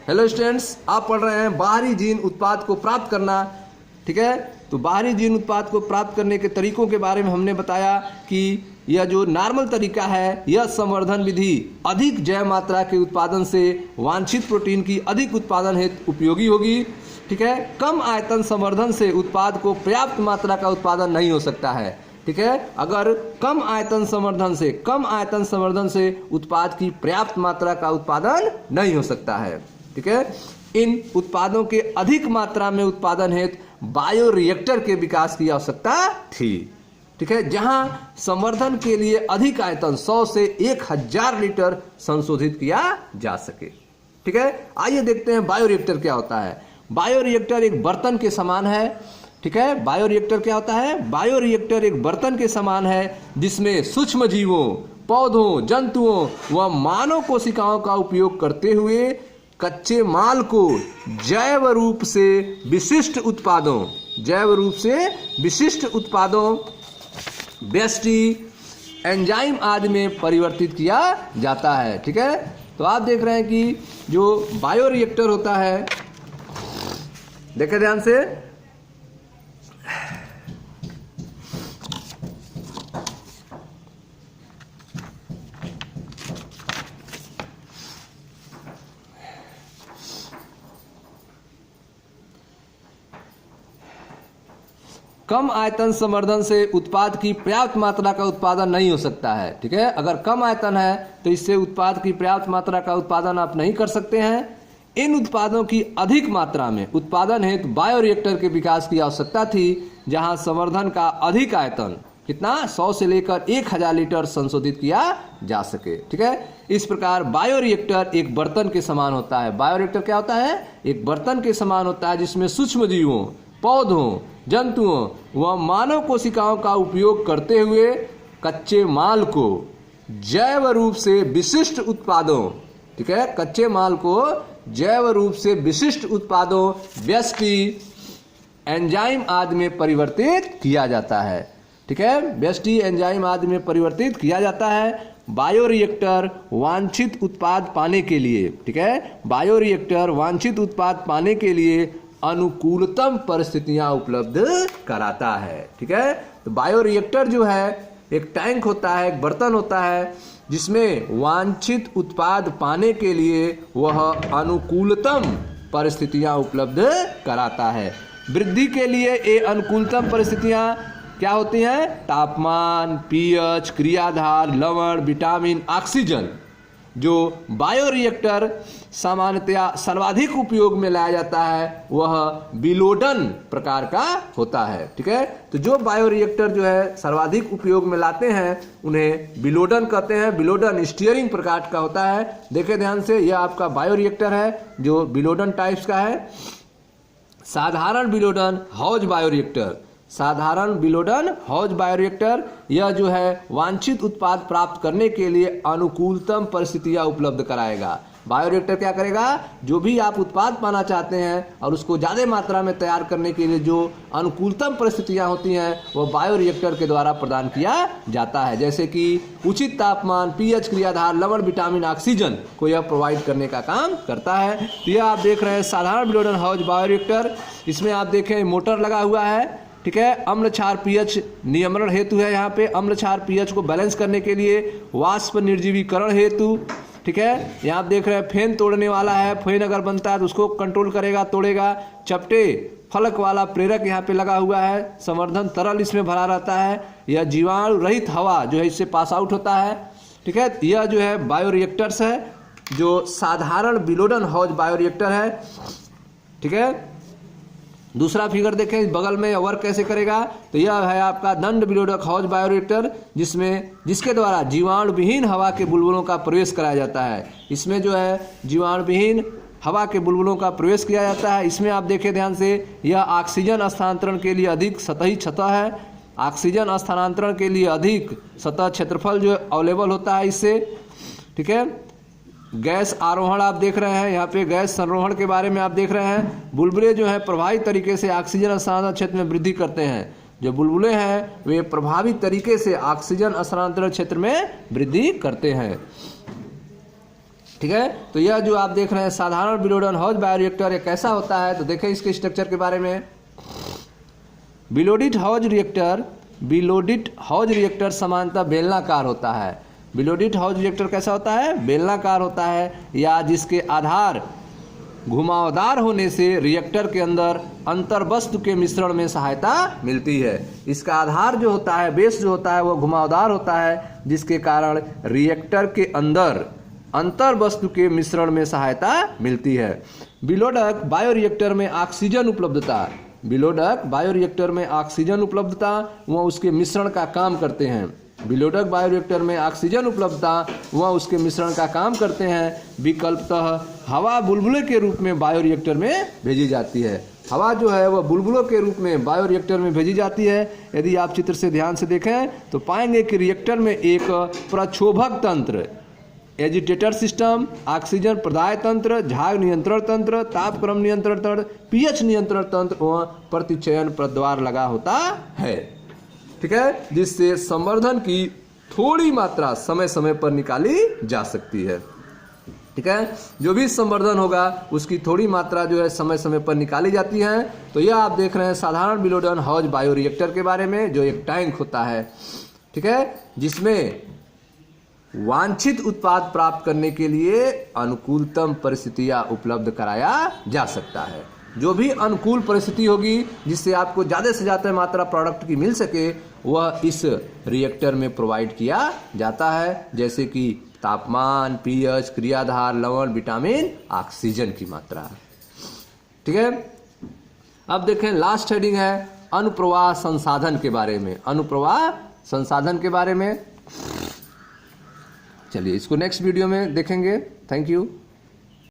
Hello students, आप पढ़ रहे हैं बाहरी जीन उत्पाद को प्राप्त करना। ठीक है, तो बाहरी जीन उत्पाद को प्राप्त करने के तरीकों के बारे में हमने बताया कि यह जो नॉर्मल तरीका है, यह संवर्धन विधि अधिक जैव मात्रा के उत्पादन से वांछित प्रोटीन की अधिक उत्पादन हेतु उपयोगी होगी। ठीक है, कम आयतन संवर्धन से उत्पाद को पर्याप्त मात्रा का उत्पादन नहीं हो सकता है। ठीक है, अगर कम आयतन संवर्धन से उत्पाद की पर्याप्त मात्रा का उत्पादन नहीं हो सकता है। ठीक है, इन उत्पादों के अधिक मात्रा में उत्पादन हेतु बायोरिएक्टर के विकास की आवश्यकता थी। ठीक है, जहां संवर्धन के लिए अधिक आयतन 100 से 1000 लीटर संशोधित किया जा सके। ठीक है, आइए देखते हैं बायोरिएक्टर क्या होता है। बायोरिएक्टर एक बर्तन के समान है। ठीक है, बायोरिएक्टर क्या होता है? बायोरिएक्टर एक बर्तन के समान है जिसमें सूक्ष्म जीवों, पौधों, जंतुओं व मानव कोशिकाओं का उपयोग करते हुए कच्चे माल को जैव रूप से विशिष्ट उत्पादों व्यष्टि, एंजाइम आदि में परिवर्तित किया जाता है। ठीक है, तो आप देख रहे हैं कि जो बायोरिएक्टर होता है, देखें ध्यान से, कम आयतन संवर्धन से उत्पाद की पर्याप्त मात्रा का उत्पादन नहीं हो सकता है। ठीक है, अगर कम आयतन है तो इससे उत्पाद की पर्याप्त मात्रा का उत्पादन आप नहीं कर सकते हैं। इन उत्पादों की अधिक मात्रा में उत्पादन हेतु बायोरिएक्टर के विकास की आवश्यकता थी, जहां संवर्धन का अधिक आयतन कितना 100 से लेकर 1000 लीटर संशोधित किया जा सके। ठीक है, इस प्रकार बायोरिएक्टर एक बर्तन के समान होता है। बायोरिएक्टर क्या होता है? एक बर्तन के समान होता है जिसमें सूक्ष्म जीवों, पौधों, जंतुओं व मानव कोशिकाओं का उपयोग करते हुए कच्चे माल को जैव रूप से विशिष्ट उत्पादों, ठीक है, कच्चे माल को जैव रूप से विशिष्ट उत्पादों व्यष्टि, एंजाइम आदि में परिवर्तित किया जाता है। ठीक है, व्यष्टि, एंजाइम आदि में परिवर्तित किया जाता है। बायोरिएक्टर वांछित उत्पाद पाने के लिए, ठीक है, बायोरिएक्टर वांछित उत्पाद पाने के लिए अनुकूलतम परिस्थितियां उपलब्ध कराता है। ठीक है, तो बायोरिएक्टर जो है एक टैंक होता है, एक बर्तन होता है जिसमें वांछित उत्पाद पाने के लिए वह अनुकूलतम परिस्थितियां उपलब्ध कराता है। वृद्धि के लिए ये अनुकूलतम परिस्थितियां क्या होती हैं? तापमान, पीएच, क्रियाधार, लवण, विटामिन, ऑक्सीजन। जो बायोरिएक्टर सामान्यतया सर्वाधिक उपयोग में लाया जाता है वह बिलोडन प्रकार का होता है। ठीक है, तो जो बायोरिएक्टर जो है सर्वाधिक उपयोग में लाते हैं उन्हें बिलोडन कहते हैं। बिलोडन स्टीयरिंग प्रकार का होता है। देखें ध्यान से, यह आपका बायोरिएक्टर है जो बिलोडन टाइप्स का है। साधारण बिलोडन हौज बायोरिएक्टर, साधारण बिलोडन हौज बायोरिएक्टर, यह जो है वांछित उत्पाद प्राप्त करने के लिए अनुकूलतम परिस्थितियां उपलब्ध कराएगा। बायोरिएक्टर क्या करेगा? जो भी आप उत्पाद पाना चाहते हैं और उसको ज़्यादा मात्रा में तैयार करने के लिए जो अनुकूलतम परिस्थितियां होती हैं वह बायोरिएक्टर के द्वारा प्रदान किया जाता है, जैसे कि उचित तापमान, पीएच, क्रियाधार, लवण, विटामिन, ऑक्सीजन को यह प्रोवाइड करने का काम करता है। तो यह आप देख रहे हैं साधारण बिलोडन हौज बायोरिएक्टर। इसमें आप देखें मोटर लगा हुआ है। ठीक है, अम्ल क्षार पीएच नियमन हेतु है। यहाँ पे अम्ल क्षार पीएच को बैलेंस करने के लिए, वाष्प निर्जीवीकरण हेतु। ठीक है, यहाँ आप देख रहे हैं फेन तोड़ने वाला है। फेन अगर बनता है तो उसको कंट्रोल करेगा, तोड़ेगा। चपटे फलक वाला प्रेरक यहाँ पे लगा हुआ है। संवर्धन तरल इसमें भरा रहता है। यह जीवाणु रहित हवा जो है इससे पास आउट होता है। ठीक है, यह जो है बायोरिएक्टर्स है जो साधारण बिलोडन हौज बायोरिएक्टर है। ठीक है, दूसरा फिगर देखें, बगल में वर्क कैसे करेगा, तो यह है आपका दंड बिलोडक हौज बायोरिएक्टर जिसके द्वारा जीवाणु विहीन हवा के बुलबुलों का प्रवेश कराया जाता है। इसमें जो है जीवाणु विहीन हवा के बुलबुलों का प्रवेश किया जाता है। इसमें आप देखें ध्यान से, यह ऑक्सीजन स्थानांतरण के लिए अधिक सतही सतह है। ऑक्सीजन स्थानांतरण के लिए अधिक सतह क्षेत्रफल जो अवेलेबल होता है इससे। ठीक है, गैस आरोहण आप देख रहे हैं, यहाँ पे गैस संरोहण के बारे में आप देख रहे हैं। बुलबुले जो है प्रभावी तरीके से ऑक्सीजन स्थानांतरण क्षेत्र में वृद्धि करते हैं। जो बुलबुले हैं वे प्रभावी तरीके से ऑक्सीजन स्थानांतरण क्षेत्र में वृद्धि करते हैं। ठीक है। तो यह जो आप देख रहे हैं साधारण बिलोडन हाउस बायोरिएक्टर, ये कैसा होता है तो देखें इसके स्ट्रक्चर के बारे में। बिलोडिड हाउस रिएक्टर सामान्यतः बेलनाकार होता है। बिलोडिड हाउस रिएक्टर कैसा होता है? बेलनाकार होता है, या जिसके आधार घुमावदार होने से रिएक्टर के अंदर अंतर वस्तु के मिश्रण में सहायता मिलती है। इसका आधार जो होता है, बेस जो होता है, वो घुमावदार होता है, जिसके कारण रिएक्टर के अंदर अंतर वस्तु के मिश्रण में सहायता मिलती है। बिलोडक बायोरिएक्टर में ऑक्सीजन उपलब्धता, बिलोडक बायोरिएक्टर में ऑक्सीजन उपलब्धता वह उसके मिश्रण का काम करते हैं। बिलोडक बायोरिएक्टर में ऑक्सीजन उपलब्धता वह उसके मिश्रण का काम करते हैं। विकल्पतः हवा बुलबुले के रूप में बायोरिएक्टर में भेजी जाती है। हवा जो है वह बुलबुलों के रूप में बायोरिएक्टर में भेजी जाती है। यदि आप चित्र से ध्यान से देखें तो पाएंगे कि रिएक्टर में एक प्रक्षोभक तंत्र, एजिटेटर सिस्टम, ऑक्सीजन प्रदाय तंत्र, झाग नियंत्रण तंत्र, तापक्रम नियंत्रण तंत्र, पीएच नियंत्रण तंत्र व प्रतिचयन प्रद्वार लगा होता है। ठीक है, जिससे संवर्धन की थोड़ी मात्रा समय समय पर निकाली जा सकती है। ठीक है, जो भी संवर्धन होगा उसकी थोड़ी मात्रा जो है समय समय पर निकाली जाती है। तो यह आप देख रहे हैं साधारण बिलोडन हाउस बायोरिएक्टर के बारे में, जो एक टैंक होता है। ठीक है, जिसमें वांछित उत्पाद प्राप्त करने के लिए अनुकूलतम परिस्थितियां उपलब्ध कराया जा सकता है। जो भी अनुकूल परिस्थिति होगी जिससे आपको ज़्यादा से ज़्यादा मात्रा प्रोडक्ट की मिल सके, वह इस रिएक्टर में प्रोवाइड किया जाता है, जैसे कि तापमान, पीएच, क्रियाधार, लवण, विटामिन, ऑक्सीजन की मात्रा। ठीक है, अब देखें लास्ट हेडिंग है अनुप्रवाह संसाधन के बारे में। अनुप्रवाह संसाधन के बारे में चलिए इसको नेक्स्ट वीडियो में देखेंगे। Thank you.